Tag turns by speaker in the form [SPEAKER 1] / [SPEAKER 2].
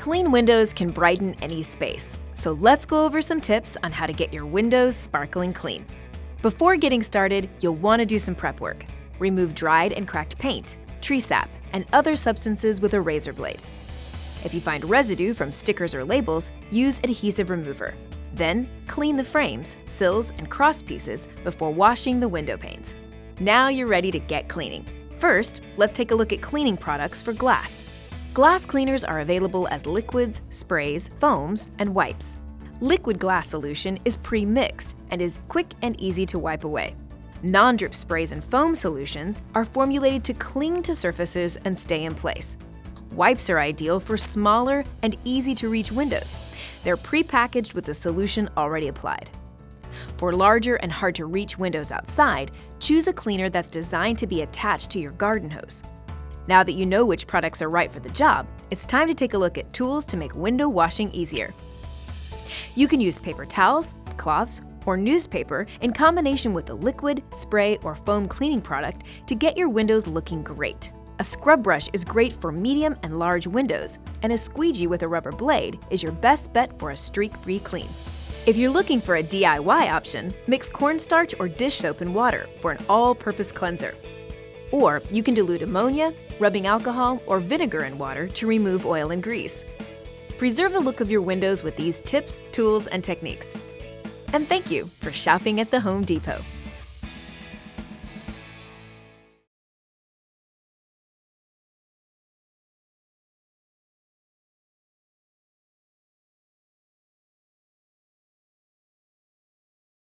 [SPEAKER 1] Clean windows can brighten any space, so let's go over some tips on how to get your windows sparkling clean. Before getting started, you'll want to do some prep work. Remove dried and cracked paint, tree sap, and other substances with a razor blade. If you find residue from stickers or labels, use adhesive remover. Then, clean the frames, sills, and cross pieces before washing the window panes. Now you're ready to get cleaning. First, let's take a look at cleaning products for glass. Glass cleaners are available as liquids, sprays, foams, and wipes. Liquid glass solution is pre-mixed and is quick and easy to wipe away. Non-drip sprays and foam solutions are formulated to cling to surfaces and stay in place. Wipes are ideal for smaller and easy-to-reach windows. They're pre-packaged with the solution already applied. For larger and hard-to-reach windows outside, choose a cleaner that's designed to be attached to your garden hose. Now that you know which products are right for the job, it's time to take a look at tools to make window washing easier. You can use paper towels, cloths, or newspaper in combination with a liquid, spray, or foam cleaning product to get your windows looking great. A scrub brush is great for medium and large windows, and a squeegee with a rubber blade is your best bet for a streak-free clean. If you're looking for a DIY option, mix cornstarch or dish soap in water for an all-purpose cleanser. Or you can dilute ammonia, rubbing alcohol, or vinegar in water to remove oil and grease. Preserve the look of your windows with these tips, tools, and techniques. And thank you for shopping at the Home Depot.